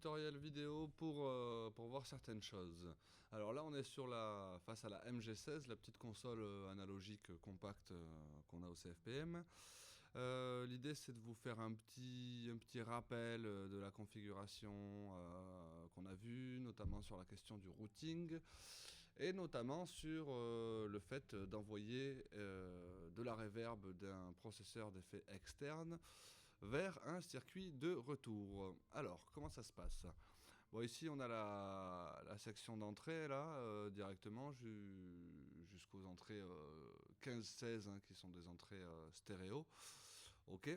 tutoriel vidéo pour voir certaines choses. Alors là, on est face à la MG16, la petite console analogique compacte qu'on a au CFPM. L'idée, c'est de vous faire un petit rappel de la configuration qu'on a vue, notamment sur la question du routing, et notamment sur le fait d'envoyer de la reverb d'un processeur d'effet externe vers un circuit de retour. Alors, comment ça se passe? Bon, ici, on a la section d'entrée, là, directement, jusqu'aux entrées 15-16, hein, qui sont des entrées stéréo. OK.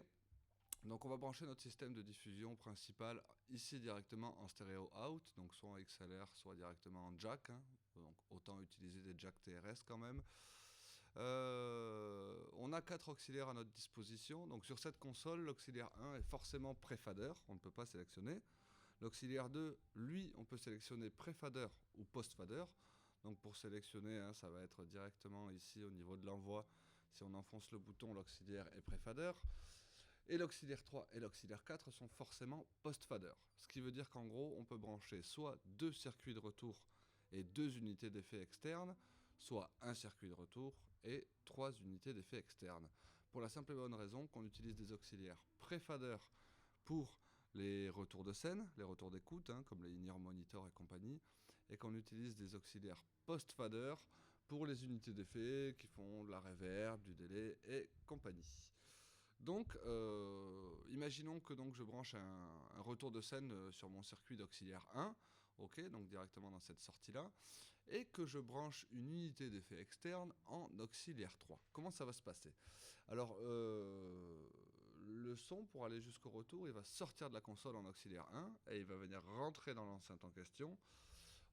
Donc, on va brancher notre système de diffusion principal ici directement en stéréo out, donc soit en XLR, soit directement en jack. Hein. Donc, autant utiliser des jacks TRS quand même. On a 4 auxiliaires à notre disposition. Donc sur cette console, l'auxiliaire 1 est forcément pré-fader, on ne peut pas sélectionner. L'auxiliaire 2, lui, on peut sélectionner pré-fader ou post-fader. Donc pour sélectionner, hein, ça va être directement ici au niveau de l'envoi. Si on enfonce le bouton, l'auxiliaire est pré-fader. Et l'auxiliaire 3 et l'auxiliaire 4 sont forcément post-fader. Ce qui veut dire qu'en gros, on peut brancher soit 2 circuits de retour et 2 unités d'effet externes, soit un circuit de retour et 3 unités d'effet externes. Pour la simple et bonne raison qu'on utilise des auxiliaires pré-fader pour les retours de scène, les retours d'écoute, hein, comme les in-ear monitor et compagnie, et qu'on utilise des auxiliaires post-fader pour les unités d'effet qui font de la reverb, du délai et compagnie. Donc, imaginons que donc, je branche un retour de scène sur mon circuit d'auxiliaire 1, ok, donc directement dans cette sortie-là, et que je branche une unité d'effet externe en auxiliaire 3. Comment ça va se passer? Alors, le son, pour aller jusqu'au retour, il va sortir de la console en auxiliaire 1, et il va venir rentrer dans l'enceinte en question.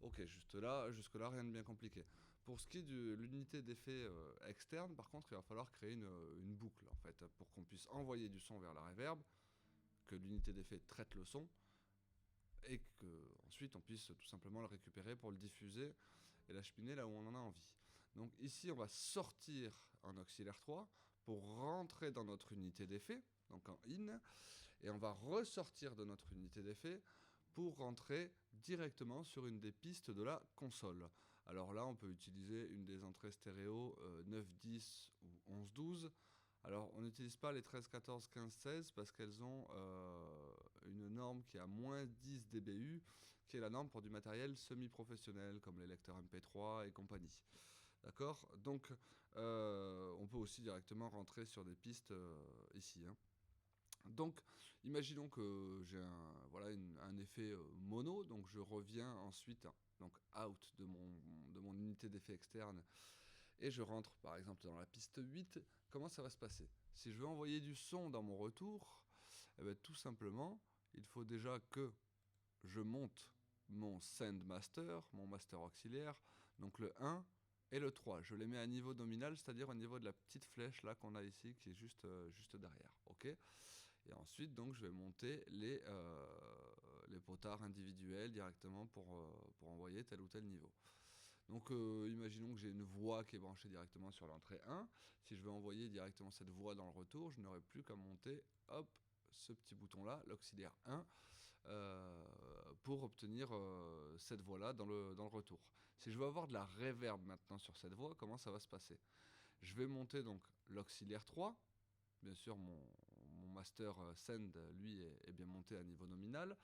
Ok, jusque-là, rien de bien compliqué. Pour ce qui est de l'unité d'effet externe, par contre, il va falloir créer une boucle, en fait, pour qu'on puisse envoyer du son vers la reverb, que l'unité d'effet traite le son, et qu'ensuite on puisse tout simplement le récupérer pour le diffuser et l'acheminer là où on en a envie. Donc ici, on va sortir en auxiliaire 3 pour rentrer dans notre unité d'effet, donc en in, et on va ressortir de notre unité d'effet pour rentrer directement sur une des pistes de la console. Alors là, on peut utiliser une des entrées stéréo 9-10 ou 11-12. Alors, on n'utilise pas les 13, 14, 15, 16 parce qu'elles ont une norme qui est à moins 10 dBU, qui est la norme pour du matériel semi-professionnel, comme les lecteurs MP3 et compagnie. D'accord? Donc, on peut aussi directement rentrer sur des pistes ici, hein. Donc, imaginons que j'ai un effet mono, donc je reviens ensuite donc out de mon unité d'effet externe et je rentre par exemple dans la piste 8. Comment ça va se passer? Si je veux envoyer du son dans mon retour, eh bien, tout simplement, il faut déjà que je monte mon send master, mon master auxiliaire, donc le 1 et le 3. Je les mets à niveau nominal, c'est-à-dire au niveau de la petite flèche là qu'on a ici qui est juste derrière. Ok. Et ensuite, donc, je vais monter les potards individuels directement pour envoyer tel ou tel niveau. Donc, imaginons que j'ai une voix qui est branchée directement sur l'entrée 1. Si je veux envoyer directement cette voix dans le retour, je n'aurai plus qu'à monter, hop, ce petit bouton-là, l'auxiliaire 1, pour obtenir cette voix-là dans le retour. Si je veux avoir de la reverb maintenant sur cette voix, comment ça va se passer? Je vais monter donc l'auxiliaire 3. Bien sûr, mon master send, lui, est bien monté à niveau nominal.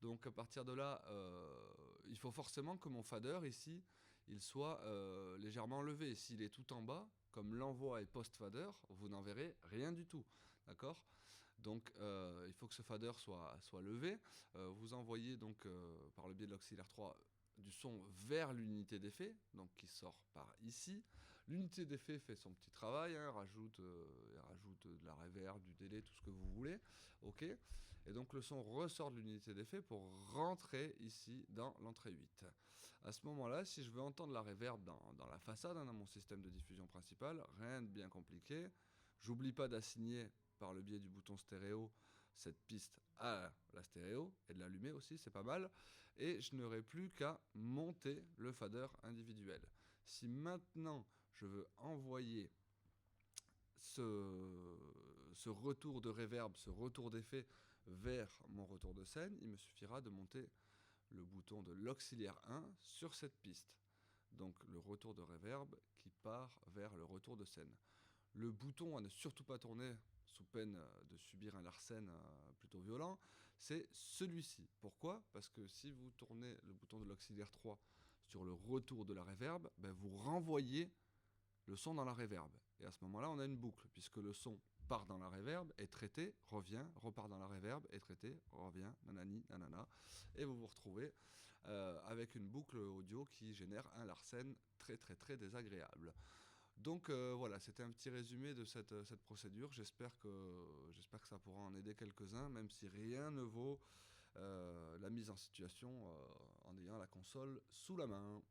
Donc, à partir de là, il faut forcément que mon fader, ici, il soit légèrement levé. S'il est tout en bas, comme l'envoi est post-fader, vous n'en verrez rien du tout. D'accord? Donc, il faut que ce fader soit levé. Vous envoyez donc, par le biais de l'auxiliaire 3, du son vers l'unité d'effet, donc qui sort par ici. L'unité d'effet fait son petit travail, hein, rajoute de la reverb, du délai, tout ce que vous voulez. Ok. Et donc le son ressort de l'unité d'effet pour rentrer ici dans l'entrée 8. À ce moment-là, si je veux entendre la reverb dans la façade, hein, dans mon système de diffusion principal, rien de bien compliqué. J'oublie pas d'assigner par le biais du bouton stéréo cette piste à la stéréo et de l'allumer aussi, c'est pas mal. Et je n'aurai plus qu'à monter le fader individuel. Si maintenant je veux envoyer ce retour de reverb, ce retour d'effet vers mon retour de scène, il me suffira de monter le bouton de l'auxiliaire 1 sur cette piste. Donc le retour de reverb qui part vers le retour de scène. Le bouton à ne surtout pas tourner sous peine de subir un larcène plutôt violent, c'est celui-ci. Pourquoi? Parce que si vous tournez le bouton de l'auxiliaire 3 sur le retour de la reverb, ben vous renvoyez le son dans la reverb. Et à ce moment-là, on a une boucle, puisque le son part dans la reverb, est traité, revient, repart dans la reverb, est traité, revient, nanani, nanana, et vous vous retrouvez avec une boucle audio qui génère un larcène très très très désagréable. Donc voilà, c'était un petit résumé de cette procédure. J'espère que ça pourra en aider quelques-uns, même si rien ne vaut la mise en situation en ayant la console sous la main.